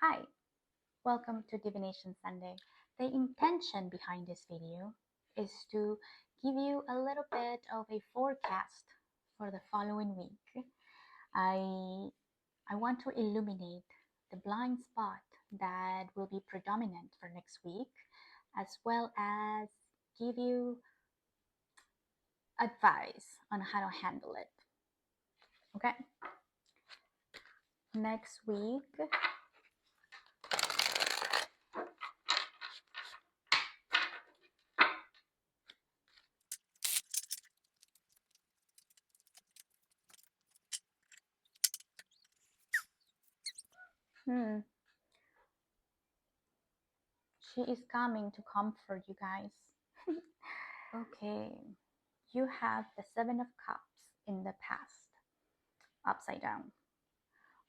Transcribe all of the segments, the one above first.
Hi, welcome to Divination Sunday. The intention behind this video is to give you a little bit of a forecast for the following week. I want to illuminate the blind spot that will be predominant for next week, as well as give you advice on how to handle it. Okay? Next week, she is coming to comfort you guys. Okay, you have the Seven of Cups in the past, upside down.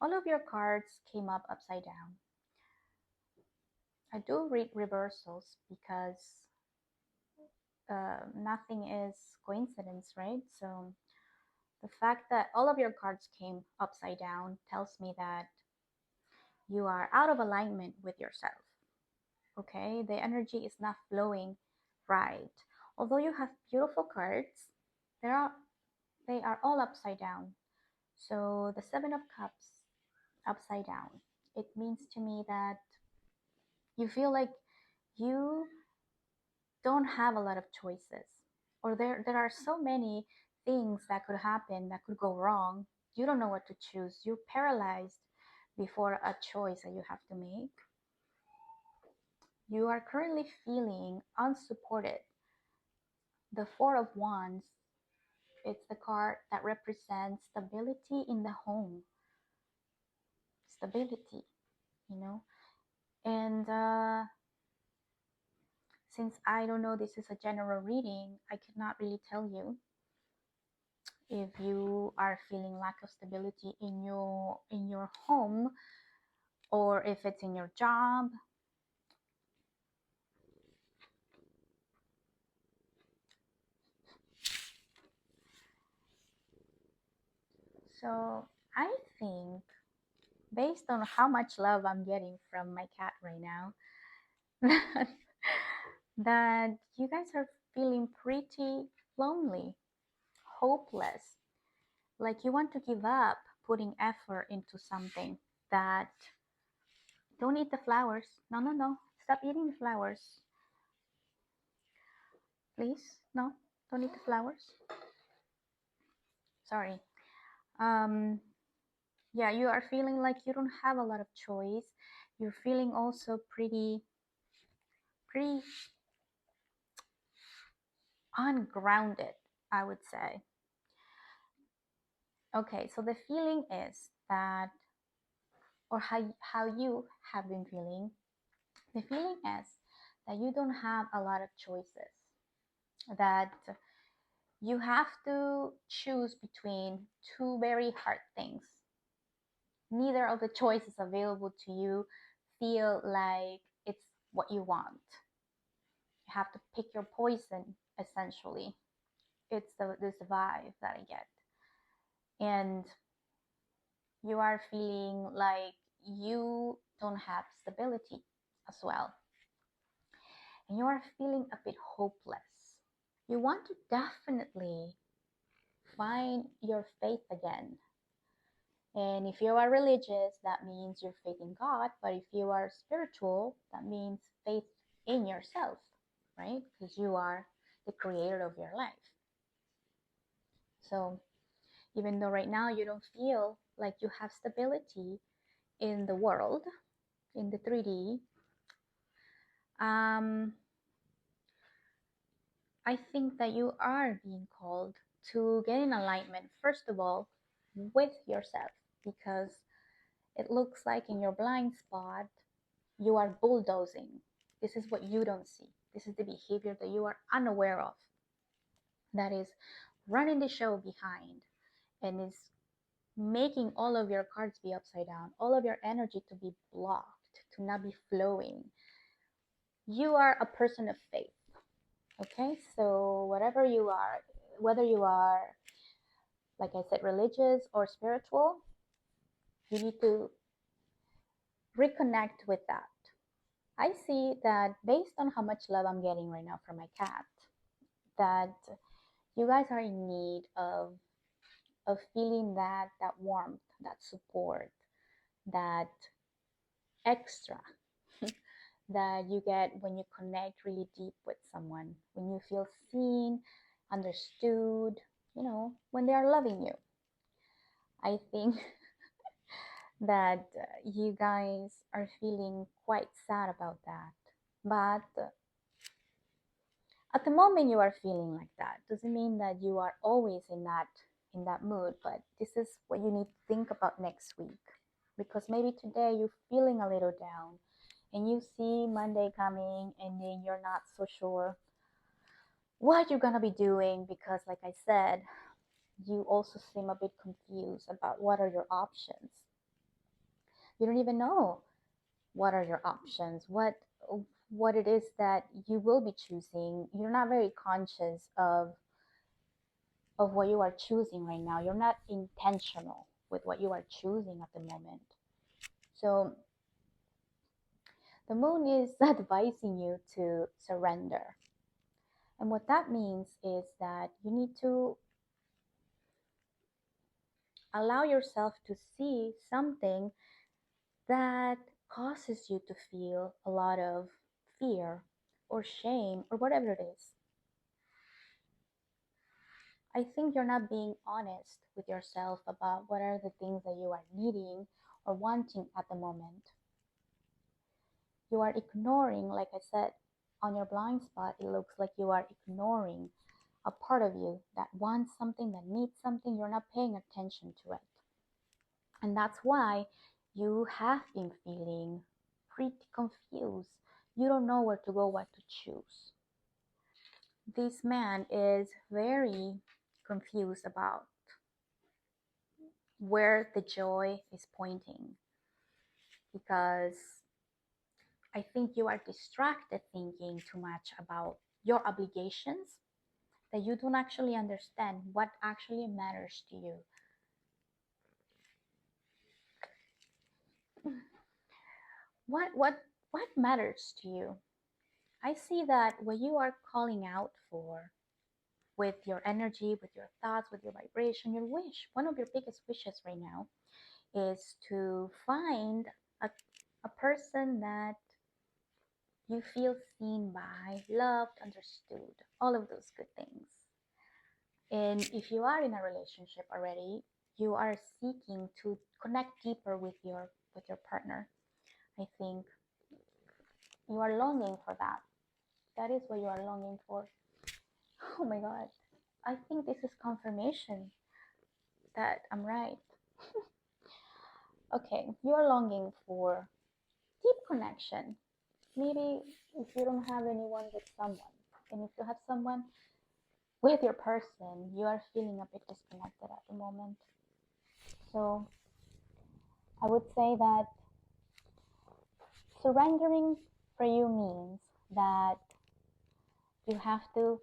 All of your cards came up upside down. I do read reversals because nothing is coincidence, right? So the fact that all of your cards came upside down tells me that you are out of alignment with yourself. Okay, the energy is not flowing right. Although you have beautiful cards, they are all upside down. So the Seven of Cups upside down, it means to me that you feel like you don't have a lot of choices, or there are so many things that could happen that could go wrong. You don't know what to choose. You're paralyzed before a choice that you have to make. You are currently feeling unsupported. The Four of Wands, it's the card that represents stability in the home. Stability, you know. And since I don't know, this is a general reading, I cannot really tell you if you are feeling lack of stability in your home, or if it's in your job. So I think, based on how much love I'm getting from my cat right now, that you guys are feeling pretty lonely, hopeless, like you want to give up putting effort into something. That don't eat the flowers. No, no, no. Stop eating the flowers. Please. No, don't eat the flowers. Sorry. Um, yeah, you are feeling like you don't have a lot of choice. You're feeling also pretty ungrounded, I would say. Okay, so the feeling is that, or how you have been feeling, the feeling is that you don't have a lot of choices, that you have to choose between two very hard things. Neither of the choices available to you feel like it's what you want. You have to pick your poison, essentially. It's this vibe that I get. And you are feeling like you don't have stability as well. And you are feeling a bit hopeless. You want to definitely find your faith again. And if you are religious, that means your faith in God. But if you are spiritual, that means faith in yourself, right? Because you are the creator of your life. So even though right now you don't feel like you have stability in the world, in the 3D, I think that you are being called to get in alignment, first of all, with yourself, because it looks like in your blind spot, you are bulldozing. This is what you don't see. This is the behavior that you are unaware of, that is running the show behind and is making all of your cards be upside down, all of your energy to be blocked, to not be flowing. You are a person of faith. Okay, so whatever you are, whether you are, like I said, religious or spiritual, you need to reconnect with that. I see that based on how much love I'm getting right now from my cat, that you guys are in need of feeling that warmth, that support, that extra that you get when you connect really deep with someone, when you feel seen, understood, when they are loving you. I think that you guys are feeling quite sad about that. But at the moment you are feeling like that doesn't mean that you are always in that mood, but this is what you need to think about next week, because maybe today you're feeling a little down and you see Monday coming and then you're not so sure what you're going to be doing, because like I said, you also seem a bit confused about what are your options. You don't even know what are your options, what it is that you will be choosing. You're not very conscious of what you are choosing right now. You're not intentional with what you are choosing at the moment. So the moon is advising you to surrender. And what that means is that you need to allow yourself to see something that causes you to feel a lot of fear or shame or whatever it is. I think you're not being honest with yourself about what are the things that you are needing or wanting at the moment. You are ignoring, like I said, on your blind spot, it looks like you are ignoring a part of you that wants something, that needs something. You're not paying attention to it. And that's why you have been feeling pretty confused. You don't know where to go, what to choose. This man is very confused about where the joy is pointing, because I think you are distracted thinking too much about your obligations, that you don't actually understand what actually matters to you. What matters to you? I see that what you are calling out for with your energy, with your thoughts, with your vibration, your wish, one of your biggest wishes right now is to find a person that you feel seen by, loved, understood, all of those good things. And if you are in a relationship already, you are seeking to connect deeper with your partner. I think you are longing for that. That is what you are longing for. Oh my god. I think this is confirmation that I'm right. Okay, you are longing for deep connection. Maybe if you don't have anyone, with someone. And if you have someone, with your person, you are feeling a bit disconnected at the moment. So I would say that surrendering for you means that you have to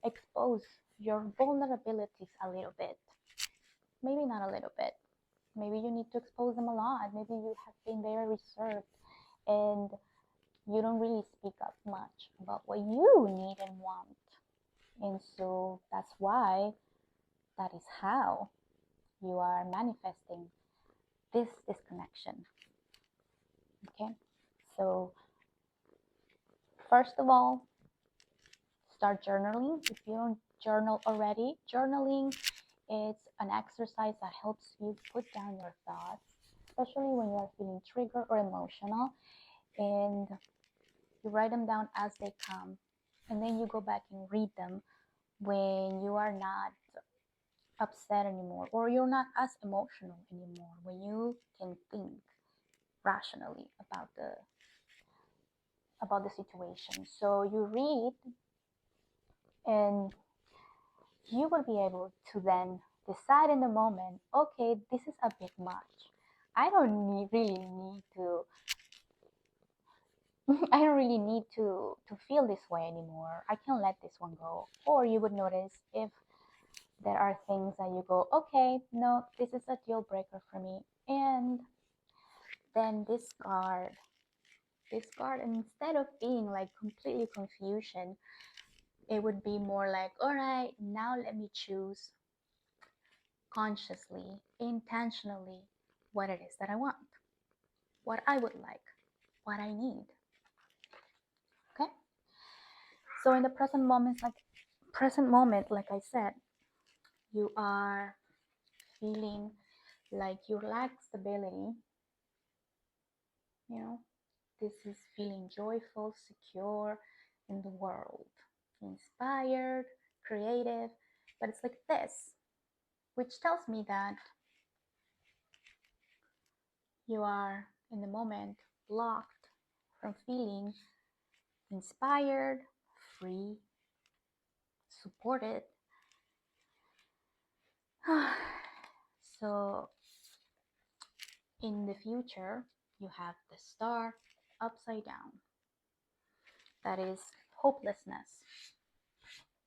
expose your vulnerabilities a little bit. Maybe not a little bit. Maybe you need to expose them a lot. Maybe you have been very reserved and you don't really speak up much about what you need and want. And so that's why, that is how you are manifesting this disconnection. Okay? So, first of all, start journaling. If you don't journal already, journaling is an exercise that helps you put down your thoughts, especially when you are feeling triggered or emotional, and you write them down as they come, and then you go back and read them when you are not upset anymore, or you're not as emotional anymore, when you can think rationally about the situation. So you read, and you will be able to then decide in the moment, okay, this is a bit much. I don't really need to I don't really need to feel this way anymore. I can let this one go. Or you would notice if there are things that you go, okay, no, this is a deal breaker for me. And then discard, and instead of being like completely confusion, it would be more like, all right, now let me choose consciously, intentionally, what it is that I want, what I would like, what I need. Okay? So in the present moment, like I said, you are feeling like you lack stability. You know, this is feeling joyful, secure in the world, inspired, creative, but it's like this, which tells me that you are in the moment blocked from feeling inspired, free, supported. So in the future, you have the star upside down. That is hopelessness.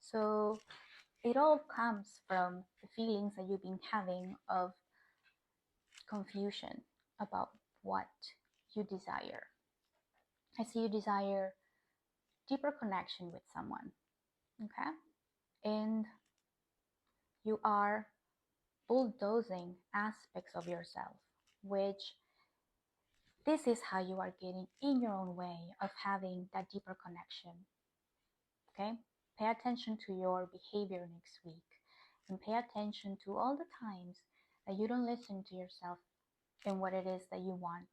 So it all comes from the feelings that you've been having of confusion about what you desire. I see you desire deeper connection with someone, okay? And you are bulldozing aspects of yourself, which this is how you are getting in your own way of having that deeper connection, okay? Pay attention to your behavior next week and pay attention to all the times that you don't listen to yourself and what it is that you want,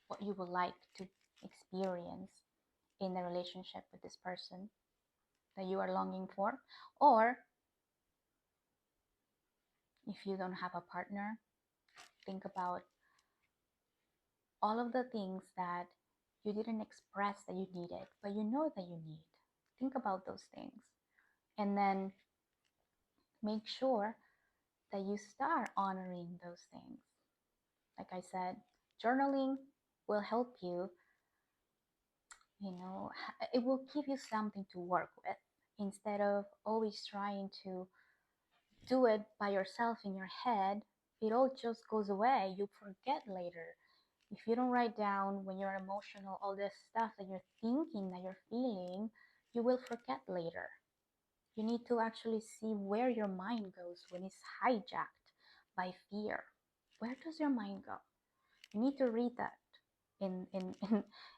what you would like to experience in the relationship with this person that you are longing for. Or if you don't have a partner, think about all of the things that you didn't express that you needed, but you know that you need. Think about those things. And then make sure that you start honoring those things. Like I said, journaling will help you, it will give you something to work with instead of always trying to do it by yourself in your head. It all just goes away. You forget later. If you don't write down when you're emotional, all this stuff that you're thinking, that you're feeling, you will forget later. You need to actually see where your mind goes when it's hijacked by fear. Where does your mind go? You need to read that in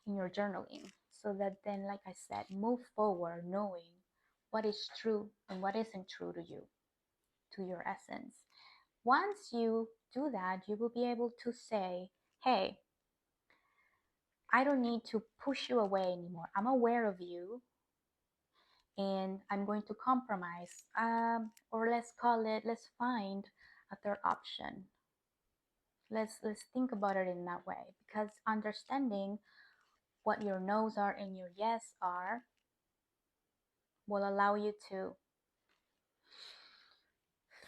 your journaling so that then, like I said, move forward knowing what is true and what isn't true to you, to your essence. Once you do that, you will be able to say, hey, I don't need to push you away anymore. I'm aware of you and I'm going to compromise. Or let's find a third option. Let's think about it in that way, because understanding what your no's are and your yes are will allow you to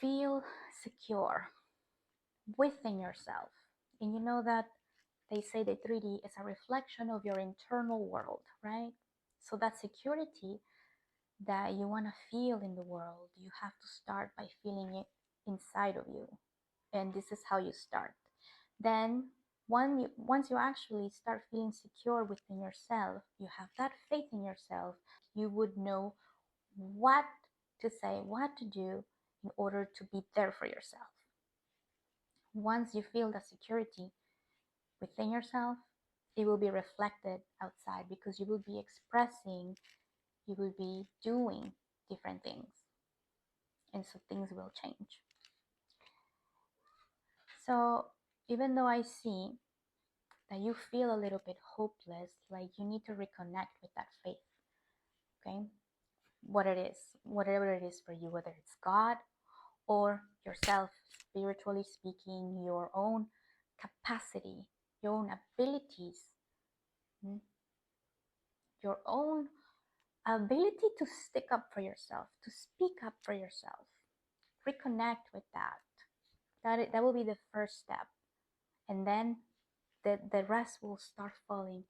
feel secure within yourself. And you know that they say the 3D is a reflection of your internal world, right? So that security that you want to feel in the world, you have to start by feeling it inside of you. And this is how you start. Then once you actually start feeling secure within yourself, you have that faith in yourself, you would know what to say, what to do in order to be there for yourself. Once you feel the security within yourself, it will be reflected outside because you will be expressing, you will be doing different things. And so things will change. So even though I see that you feel a little bit hopeless, like you need to reconnect with that faith, okay? Whatever it is for you, whether it's God or yourself, spiritually speaking, your own capacity, your own abilities, your own ability to stick up for yourself, to speak up for yourself. Reconnect with that. That will be the first step. And then the rest will start falling